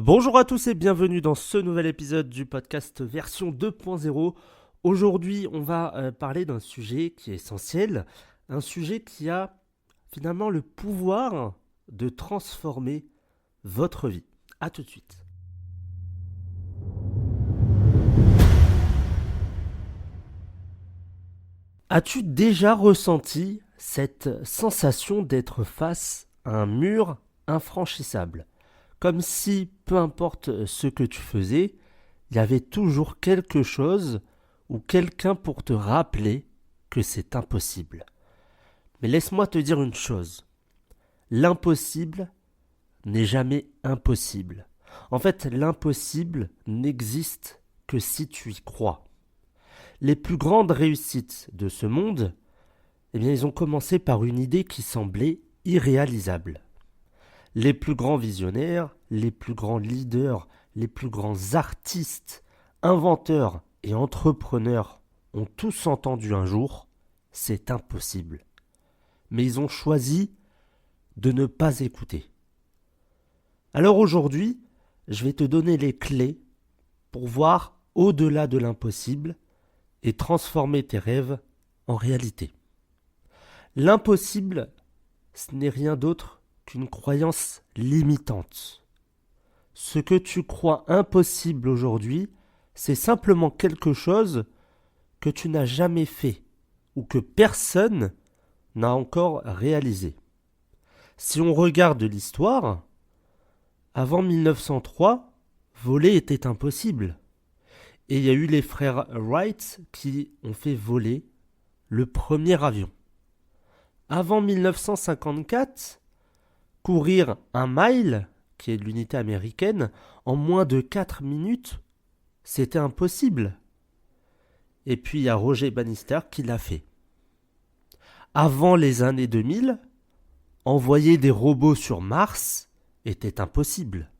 Bonjour à tous et bienvenue dans ce nouvel épisode du podcast version 2.0. Aujourd'hui, on va parler d'un sujet qui est essentiel, un sujet qui a finalement le pouvoir de transformer votre vie. A tout de suite. As-tu déjà ressenti cette sensation d'être face à un mur infranchissable ? Comme si, peu importe ce que tu faisais, il y avait toujours quelque chose ou quelqu'un pour te rappeler que c'est impossible. Mais laisse-moi te dire une chose. L'impossible n'est jamais impossible. En fait, l'impossible n'existe que si tu y crois. Les plus grandes réussites de ce monde, ils ont commencé par une idée qui semblait irréalisable. Les plus grands visionnaires, les plus grands leaders, les plus grands artistes, inventeurs et entrepreneurs ont tous entendu un jour « c'est impossible ». Mais ils ont choisi de ne pas écouter. Alors aujourd'hui, je vais te donner les clés pour voir au-delà de l'impossible et transformer tes rêves en réalité. L'impossible, ce n'est rien d'autre qu'une croyance limitante. Ce que tu crois impossible aujourd'hui, c'est simplement quelque chose que tu n'as jamais fait ou que personne n'a encore réalisé. Si on regarde l'histoire, avant 1903, voler était impossible. Et il y a eu les frères Wright qui ont fait voler le premier avion. Avant 1954, courir un mile, qui est de l'unité américaine, en moins de 4 minutes, c'était impossible. Et puis il y a Roger Bannister qui l'a fait. Avant les années 2000, envoyer des robots sur Mars était impossible.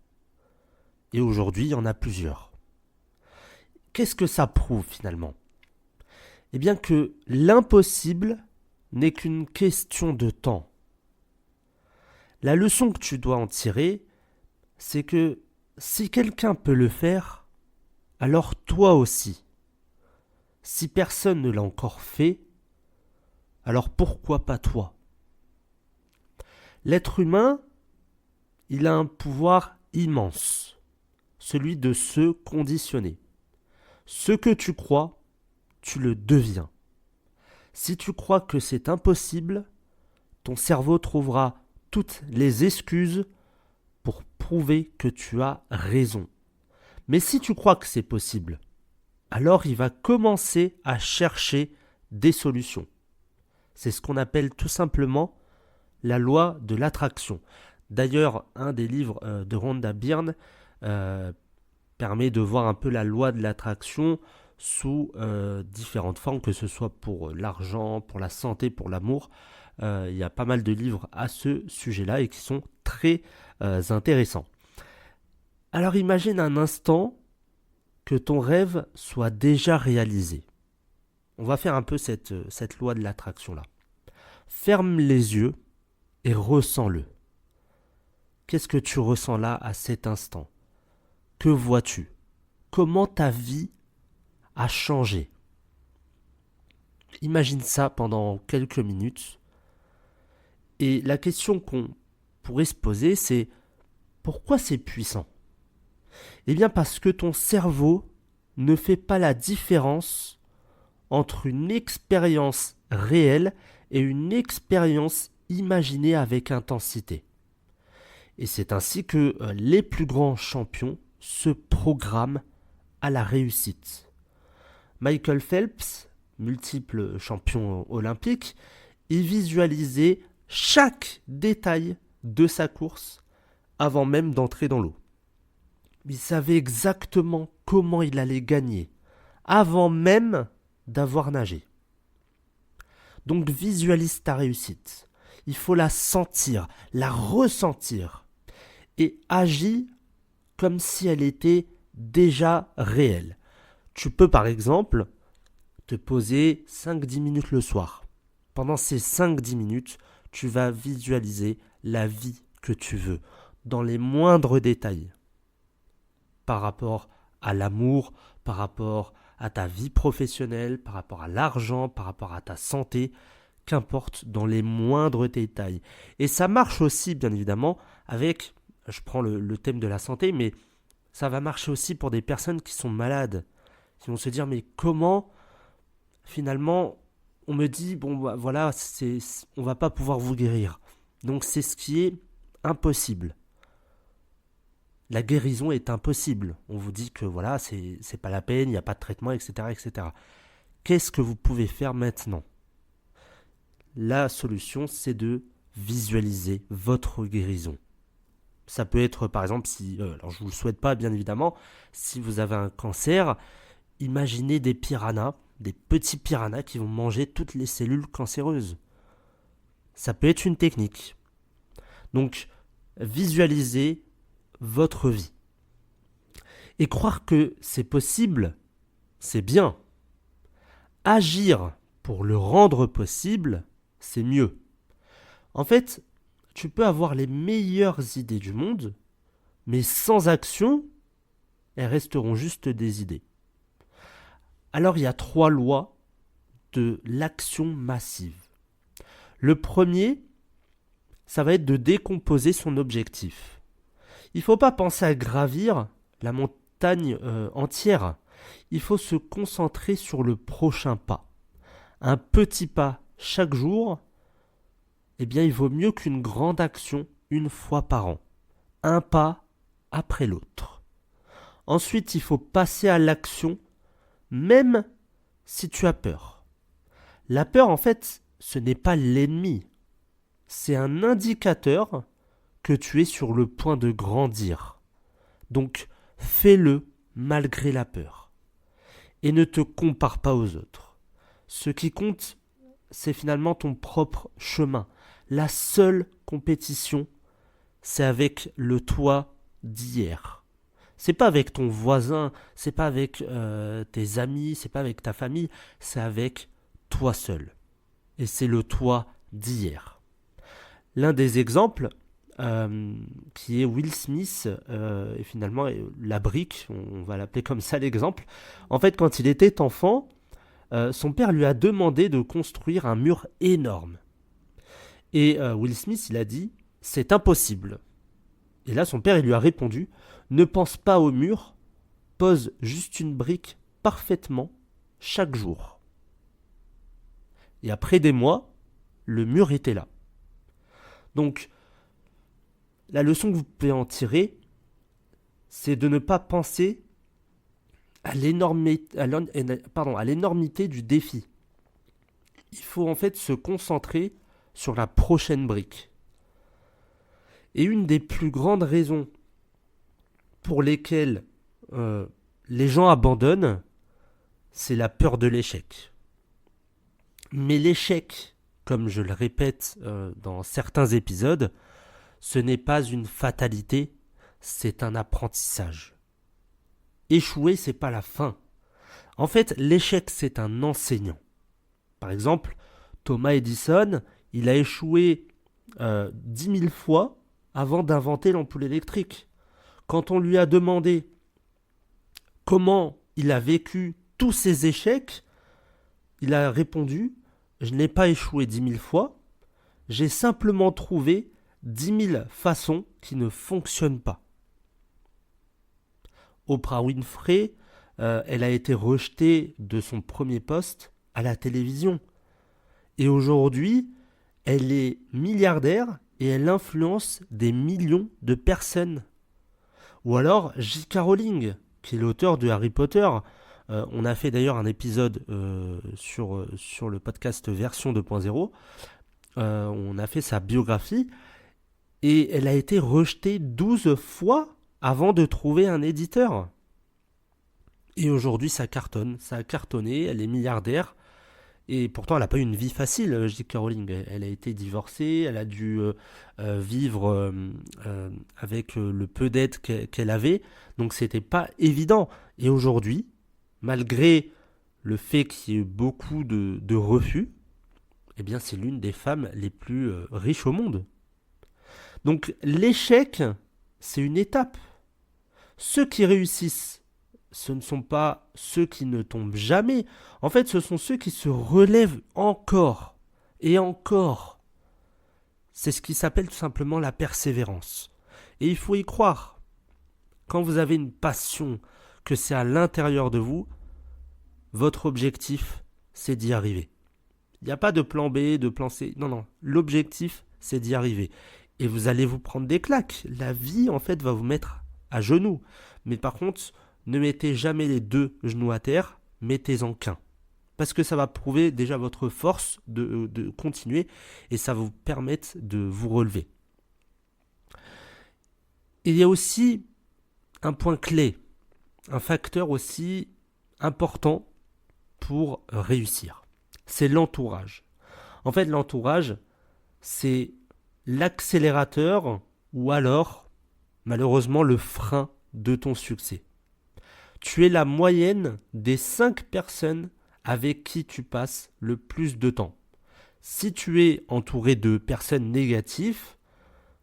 Et aujourd'hui, il y en a plusieurs. Qu'est-ce que ça prouve finalement ? Eh bien que l'impossible n'est qu'une question de temps. La leçon que tu dois en tirer, c'est que si quelqu'un peut le faire, alors toi aussi. Si personne ne l'a encore fait, alors pourquoi pas toi ? L'être humain, il a un pouvoir immense, celui de se conditionner. Ce que tu crois, tu le deviens. Si tu crois que c'est impossible, ton cerveau trouvera toutes les excuses pour prouver que tu as raison. Mais si tu crois que c'est possible, alors il va commencer à chercher des solutions. C'est ce qu'on appelle tout simplement la loi de l'attraction. D'ailleurs, un des livres de Rhonda Byrne permet de voir un peu la loi de l'attraction sous différentes formes, que ce soit pour l'argent, pour la santé, pour l'amour. Il y a pas mal de livres à ce sujet-là et qui sont très intéressants. Alors imagine un instant que ton rêve soit déjà réalisé. On va faire un peu cette loi de l'attraction-là. Ferme les yeux et ressens-le. Qu'est-ce que tu ressens là à cet instant ? Que vois-tu ? Comment ta vie a changé ? Imagine ça pendant quelques minutes. Et la question qu'on pourrait se poser, c'est pourquoi c'est puissant ? Eh bien parce que ton cerveau ne fait pas la différence entre une expérience réelle et une expérience imaginée avec intensité. Et c'est ainsi que les plus grands champions se programment à la réussite. Michael Phelps, multiple champion olympique, il visualisait chaque détail de sa course avant même d'entrer dans l'eau. Il savait exactement comment il allait gagner, avant même d'avoir nagé. Donc visualise ta réussite. Il faut la sentir, la ressentir, et agis comme si elle était déjà réelle. Tu peux par exemple te poser 5-10 minutes le soir. Pendant ces 5-10 minutes, tu vas visualiser la vie que tu veux, dans les moindres détails. par rapport à l'amour, par rapport à ta vie professionnelle, par rapport à l'argent, par rapport à ta santé, qu'importe, dans les moindres détails. Et ça marche aussi, bien évidemment, avec, je prends le thème de la santé, mais ça va marcher aussi pour des personnes qui sont malades, qui vont se dire, mais comment, finalement, on me dit, bon, bah, voilà, on va pas pouvoir vous guérir. Donc c'est ce qui est impossible. La guérison est impossible. On vous dit que voilà, c'est pas la peine, il n'y a pas de traitement, etc., etc. Qu'est-ce que vous pouvez faire maintenant? La solution, c'est de visualiser votre guérison. Ça peut être, par exemple, si, alors je ne vous le souhaite pas, bien évidemment, si vous avez un cancer, imaginez des piranhas, des petits piranhas qui vont manger toutes les cellules cancéreuses. Ça peut être une technique. Donc, visualisez votre vie. Et croire que c'est possible, c'est bien. Agir pour le rendre possible, c'est mieux. En fait, tu peux avoir les meilleures idées du monde, mais sans action, elles resteront juste des idées. Alors il y a 3 lois de l'action massive. Le premier, ça va être de décomposer son objectif. Il ne faut pas penser à gravir la montagne entière. Il faut se concentrer sur le prochain pas. Un petit pas chaque jour, eh bien, il vaut mieux qu'une grande action une fois par an. Un pas après l'autre. Ensuite, il faut passer à l'action, même si tu as peur. La peur, en fait, ce n'est pas l'ennemi. C'est un indicateur que tu es sur le point de grandir. Donc, fais-le malgré la peur. Et ne te compare pas aux autres. Ce qui compte, c'est finalement ton propre chemin. La seule compétition, c'est avec le toi d'hier. C'est pas avec ton voisin, c'est pas avec tes amis, c'est pas avec ta famille, c'est avec toi seul. Et c'est le toi d'hier. L'un des exemples, qui est Will Smith, et finalement la brique, on va l'appeler comme ça l'exemple. En fait, quand il était enfant, son père lui a demandé de construire un mur énorme. Et Will Smith, il a dit, c'est impossible. Et là, son père, il lui a répondu, ne pense pas au mur, pose juste une brique parfaitement chaque jour. Et après des mois, le mur était là. Donc, la leçon que vous pouvez en tirer, c'est de ne pas penser à l'énormité du défi. Il faut en fait se concentrer sur la prochaine brique. Et une des plus grandes raisons pour lesquelles les gens abandonnent, c'est la peur de l'échec. Mais l'échec, comme je le répète dans certains épisodes, ce n'est pas une fatalité, c'est un apprentissage. Échouer, c'est pas la fin. En fait, l'échec, c'est un enseignant. Par exemple, Thomas Edison, il a échoué 10 000 fois avant d'inventer l'ampoule électrique. Quand on lui a demandé comment il a vécu tous ses échecs, il a répondu « Je n'ai pas échoué 10 000 fois, j'ai simplement trouvé 10 000 façons qui ne fonctionnent pas. » Oprah Winfrey, elle a été rejetée de son premier poste à la télévision. Et aujourd'hui, elle est milliardaire et elle influence des millions de personnes. Ou alors J.K. Rowling, qui est l'auteur de Harry Potter. On a fait d'ailleurs un épisode sur le podcast version 2.0. On a fait sa biographie. Et elle a été rejetée 12 fois avant de trouver un éditeur. Et aujourd'hui, ça cartonne. Ça a cartonné, elle est milliardaire. Et pourtant, elle n'a pas eu une vie facile, J.K. Rowling. Elle a été divorcée, elle a dû vivre avec le peu d'aide qu'elle avait. Donc, c'était pas évident. Et aujourd'hui, malgré le fait qu'il y ait eu beaucoup de refus, eh bien, c'est l'une des femmes les plus riches au monde. Donc, l'échec, c'est une étape. Ceux qui réussissent, ce ne sont pas ceux qui ne tombent jamais. En fait, ce sont ceux qui se relèvent encore et encore. C'est ce qui s'appelle tout simplement la persévérance. Et il faut y croire. Quand vous avez une passion, que c'est à l'intérieur de vous, votre objectif, c'est d'y arriver. Il n'y a pas de plan B, de plan C. Non, non. L'objectif, c'est d'y arriver. Et vous allez vous prendre des claques. La vie, en fait, va vous mettre à genoux. Mais par contre, ne mettez jamais les deux genoux à terre, mettez-en qu'un. Parce que ça va prouver déjà votre force de continuer et ça va vous permettre de vous relever. Il y a aussi un point clé, un facteur aussi important pour réussir. C'est l'entourage. En fait, l'entourage, c'est l'accélérateur ou alors, malheureusement, le frein de ton succès. Tu es la moyenne des 5 personnes avec qui tu passes le plus de temps. Si tu es entouré de personnes négatives,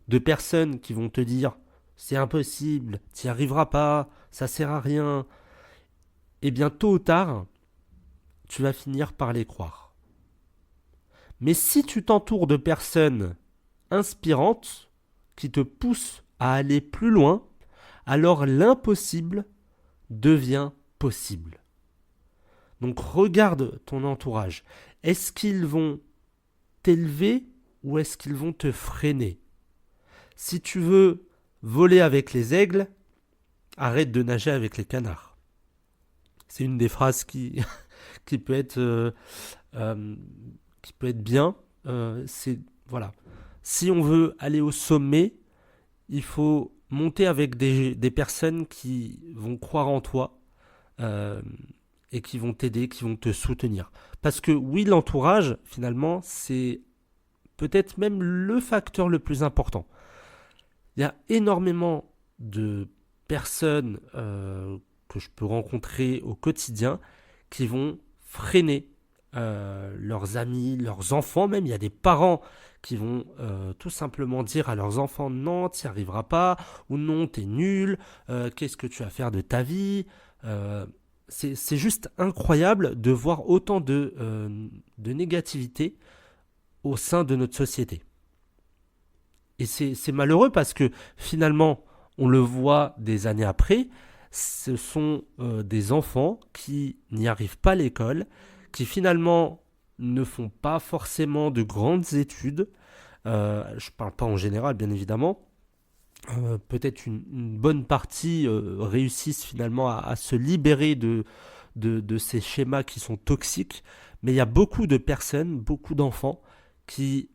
de personnes qui vont te dire c'est impossible, tu n'y arriveras pas, ça sert à rien, eh bien tôt ou tard, tu vas finir par les croire. Mais si tu t'entoures de personnes inspirantes qui te poussent à aller plus loin, alors l'impossible devient possible. Donc regarde ton entourage. Est-ce qu'ils vont t'élever ou est-ce qu'ils vont te freiner? Si tu veux voler avec les aigles, arrête de nager avec les canards. C'est une des phrases qui peut être bien. Voilà. Si on veut aller au sommet, il faut monter avec des personnes qui vont croire en toi et qui vont t'aider, qui vont te soutenir. Parce que oui, l'entourage, finalement, c'est peut-être même le facteur le plus important. Il y a énormément de personnes que je peux rencontrer au quotidien qui vont freiner leurs amis, leurs enfants même. Il y a des parents qui vont tout simplement dire à leurs enfants non, tu n'y arriveras pas, ou non, t'es nul, qu'est-ce que tu vas faire de ta vie c'est juste incroyable de voir autant de négativité au sein de notre société. Et c'est malheureux parce que finalement, on le voit des années après, ce sont des enfants qui n'y arrivent pas à l'école, qui finalement ne font pas forcément de grandes études. Je ne parle pas en général, bien évidemment. Peut-être une bonne partie réussissent finalement à se libérer de ces schémas qui sont toxiques. Mais il y a beaucoup de personnes, beaucoup d'enfants qui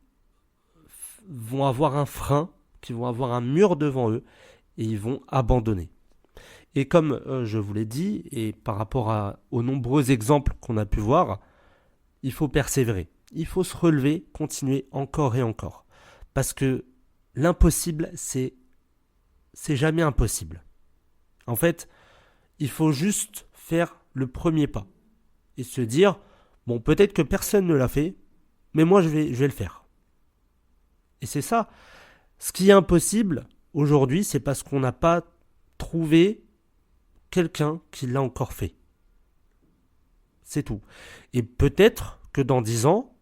vont avoir un frein, qui vont avoir un mur devant eux et ils vont abandonner. Et comme je vous l'ai dit, et par rapport aux nombreux exemples qu'on a pu voir, il faut persévérer. Il faut se relever, continuer encore et encore. Parce que l'impossible, c'est jamais impossible. En fait, il faut juste faire le premier pas. Et se dire, bon, peut-être que personne ne l'a fait, mais moi je vais le faire. Et c'est ça. Ce qui est impossible aujourd'hui, c'est parce qu'on n'a pas trouvé quelqu'un qui l'a encore fait. C'est tout. Et peut-être que dans 10 ans,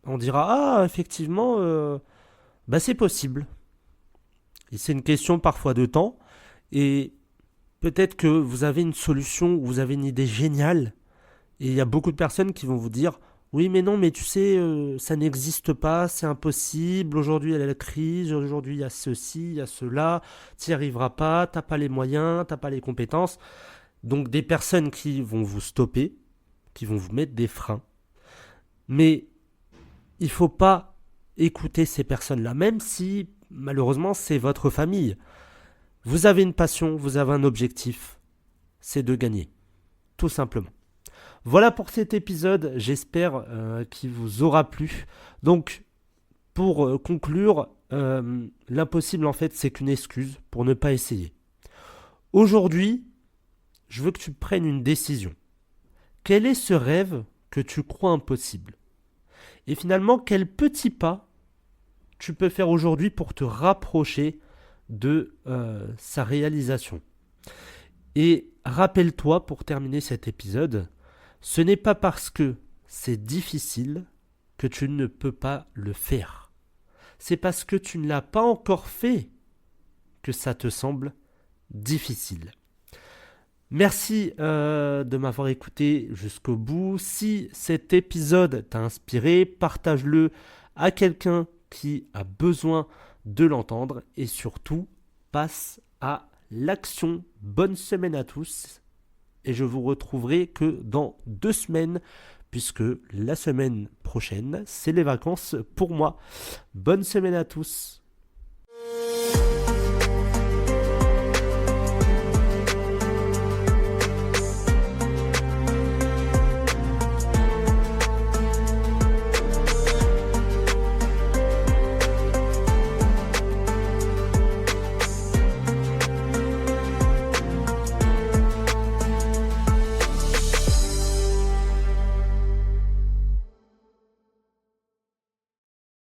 on dira, ah, effectivement, c'est possible. Et c'est une question parfois de temps. Et peut-être que vous avez une solution, vous avez une idée géniale. Et il y a beaucoup de personnes qui vont vous dire, oui, mais non, mais tu sais, ça n'existe pas, c'est impossible. Aujourd'hui, il y a la crise, aujourd'hui, il y a ceci, il y a cela. Tu n'y arriveras pas, tu n'as pas les moyens, tu n'as pas les compétences. Donc, des personnes qui vont vous stopper, qui vont vous mettre des freins. Mais il ne faut pas écouter ces personnes-là, même si, malheureusement, c'est votre famille. Vous avez une passion, vous avez un objectif, c'est de gagner, tout simplement. Voilà pour cet épisode, j'espère qu'il vous aura plu. Donc, pour conclure, l'impossible en fait, c'est qu'une excuse pour ne pas essayer. Aujourd'hui, je veux que tu prennes une décision. Quel est ce rêve que tu crois impossible? Et finalement, quel petit pas tu peux faire aujourd'hui pour te rapprocher de sa réalisation? Et rappelle-toi, pour terminer cet épisode, ce n'est pas parce que c'est difficile que tu ne peux pas le faire. C'est parce que tu ne l'as pas encore fait que ça te semble difficile. Merci de m'avoir écouté jusqu'au bout. Si cet épisode t'a inspiré, partage-le à quelqu'un qui a besoin de l'entendre et surtout, passe à l'action. Bonne semaine à tous et je vous retrouverai que dans 2 semaines puisque la semaine prochaine, c'est les vacances pour moi. Bonne semaine à tous.